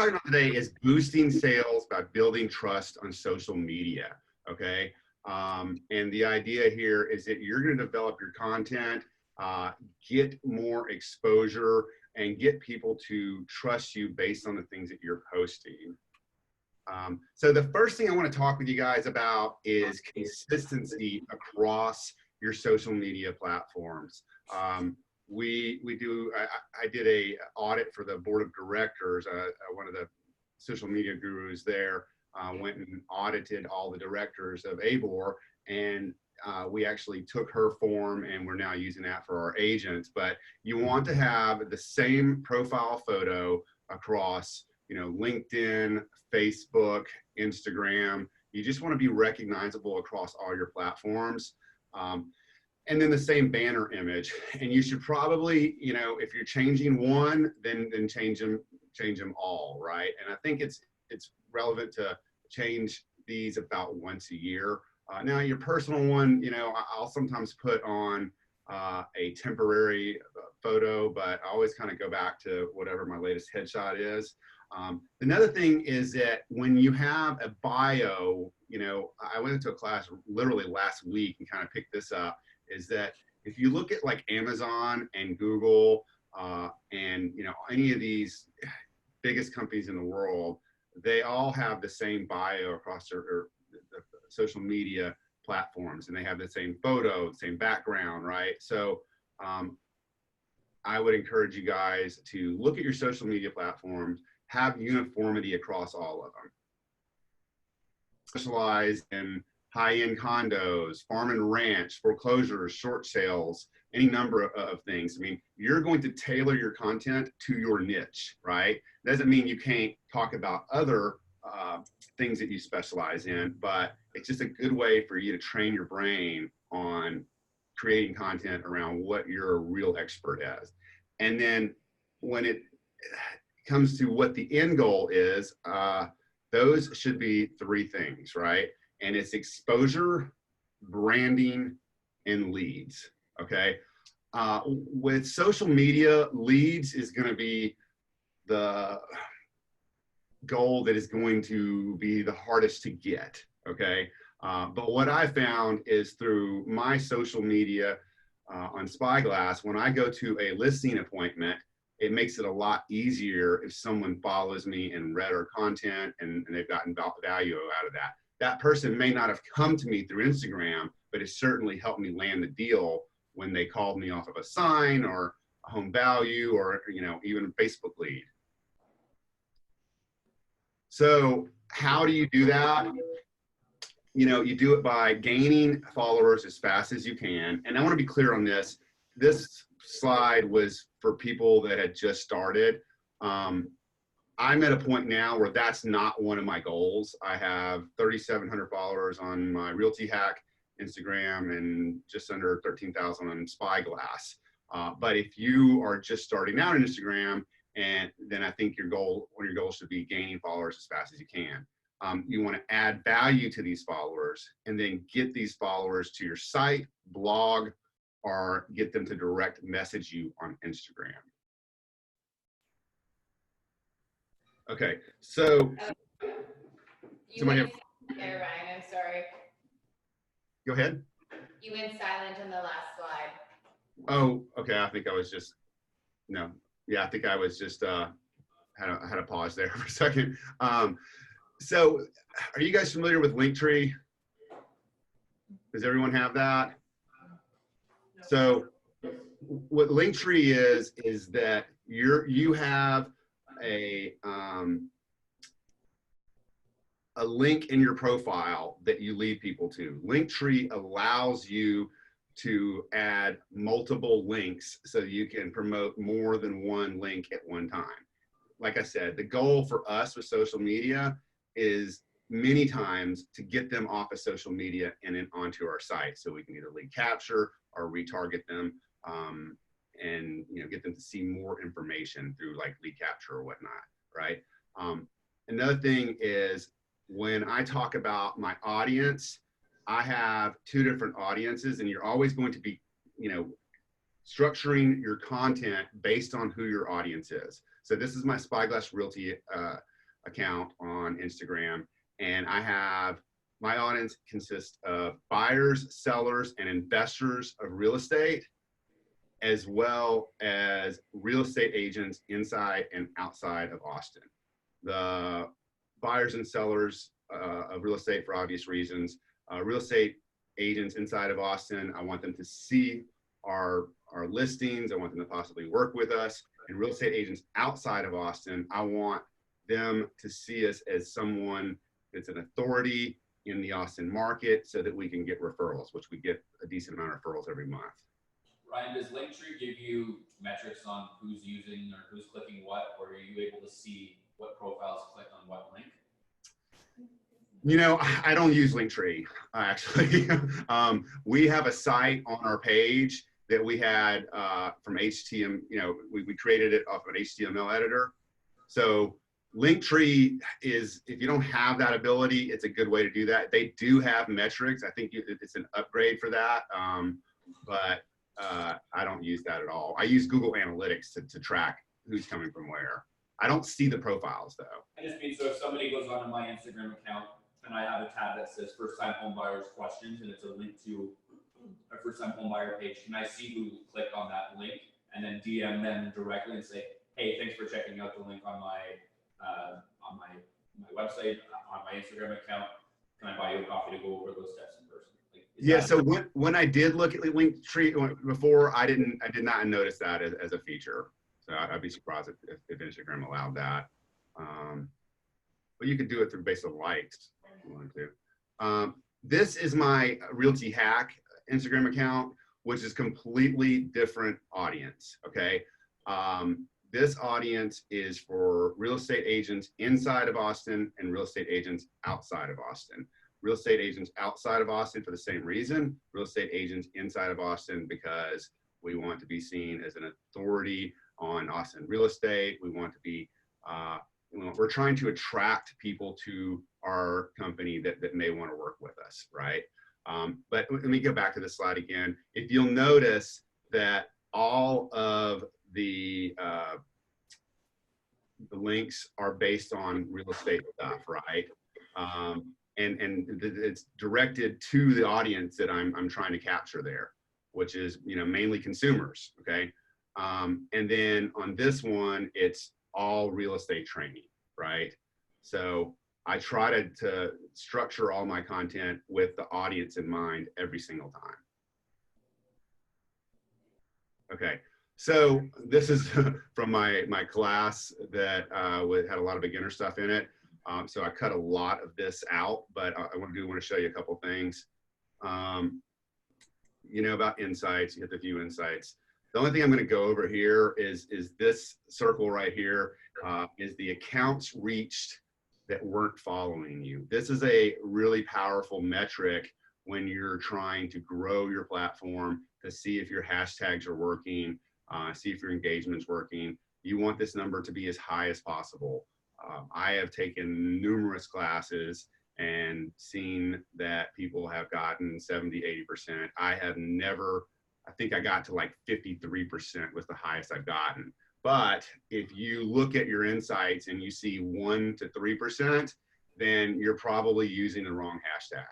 talking about today is boosting sales by building trust on social media, okay? And the idea here is that you're going to develop your content, get more exposure, and get people to trust you based on the things that you're posting. So the first thing I want to talk with you guys about is consistency across your social media platforms. I did a audit for the board of directors. One of the social media gurus there went and audited all the directors of ABOR, and we actually took her form and we're now using that for our agents. But you want to have the same profile photo across, you know, LinkedIn, Facebook, Instagram. You just want to be recognizable across all your platforms. And then the same banner image. And you should probably, you know, if you're changing one, then change them all, right? And I think it's relevant to change these about once a year. Now your personal one, you know, I'll sometimes put on a temporary photo, but I always kind of go back to whatever my latest headshot is. Another thing is that when you have a bio, you know, I went into a class literally last week and kind of picked this up, is that if you look at like Amazon and Google and, you know, any of these biggest companies in the world, they all have the same bio across their social media platforms, and they have the same photo, same background, right? So I would encourage you guys to look at your social media platforms, have uniformity across all of them. Specialize in high-end condos, farm and ranch, foreclosures, short sales, any number of things. I mean, you're going to tailor your content to your niche, right? Doesn't mean you can't talk about other things that you specialize in, but it's just a good way for you to train your brain on creating content around what you're a real expert at. And then when it comes to what the end goal is, those should be three things, right? And it's exposure, branding, and leads, okay? With social media, leads is gonna be the goal that is going to be the hardest to get, okay? But what I found is through my social media on Spyglass, when I go to a listing appointment, it makes it a lot easier if someone follows me and read our content and they've gotten value out of that. That person may not have come to me through Instagram, but it certainly helped me land the deal when they called me off of a sign or a home value or, you know, even a Facebook lead. So how do you do that? You know, you do it by gaining followers as fast as you can. And I want to be clear on this. This slide was for people that had just started. I'm at a point now where that's not one of my goals. I have 3,700 followers on my Realty Hack Instagram and just under 13,000 on Spyglass. But if you are just starting out on Instagram, and then I think one of your goals should be gaining followers as fast as you can. You want to add value to these followers and then get these followers to your site, blog, or get them to direct message you on Instagram. Okay, so somebody have, there, Ryan, I'm sorry. Go ahead. You went silent on the last slide. Oh, okay. I think I was just, no. Yeah, I think I was just, had a pause there for a second. So are you guys familiar with Linktree? Does everyone have that? So what Linktree is that you have a link in your profile that you lead people to. Linktree allows you to add multiple links so you can promote more than one link at one time. Like I said, the goal for us with social media is many times to get them off of social media and then onto our site so we can either lead capture or retarget them and, you know, get them to see more information through like lead capture or whatnot, right? Another thing is when I talk about my audience, I have two different audiences, and you're always going to be, you know, structuring your content based on who your audience is. So this is my Spyglass Realty account on Instagram, and my audience consists of buyers, sellers, and investors of real estate, as well as real estate agents inside and outside of Austin. The buyers and sellers of real estate, for obvious reasons. Real estate agents inside of Austin, I want them to see our listings. I want them to possibly work with us. And real estate agents outside of Austin, I want them to see us as someone that's an authority in the Austin market so that we can get referrals, which we get a decent amount of referrals every month. Ryan, does Linktree give you metrics on who's using or who's clicking what, or are you able to see what profiles click on what link? You know, I don't use Linktree, actually. We have a site on our page that we had from HTML, you know, we created it off of an HTML editor. So Linktree is, if you don't have that ability, it's a good way to do that. They do have metrics. I think it's an upgrade for that, but I don't use that at all. I use Google Analytics to track who's coming from where. I don't see the profiles though. I just mean, so if somebody goes onto my Instagram account and I have a tab that says first time home buyers questions and it's a link to a first time home buyer page, can I see who clicked on that link and then DM them directly and say, hey, thanks for checking out the link on my website, on my Instagram account. Can I buy you a coffee to go over those steps in person? Like, yeah. So when I did look at Linktree before, I did not notice that as a feature. So I'd be surprised if Instagram allowed that. But you could do it through based on likes if you wanted to. This is my Realty Hack Instagram account, which is completely different audience. Okay. This audience is for real estate agents inside of Austin and real estate agents outside of Austin. Real estate agents outside of Austin for the same reason. Real estate agents inside of Austin because we want to be seen as an authority on Austin real estate. We want to be, we're trying to attract people to our company that may want to work with us, right? But let me go back to this slide again. If you'll notice that all of the links are based on real estate stuff, right? And it's directed to the audience that I'm trying to capture there, which is, you know, mainly consumers, okay? And then on this one, it's all real estate training, right? So I try to structure all my content with the audience in mind every single time. Okay, so this is from my class that had a lot of beginner stuff in it. So I cut a lot of this out, but I want to show you a couple things. You know, about insights, you hit the view insights. The only thing I'm going to go over here is this circle right here, is the accounts reached that weren't following you. This is a really powerful metric when you're trying to grow your platform to see if your hashtags are working, see if your engagement's working. You want this number to be as high as possible. I have taken numerous classes and seen that people have gotten 70, 80%. I have never, I think I got to like 53% was the highest I've gotten. But if you look at your insights and you see 1 to 3%, then you're probably using the wrong hashtag.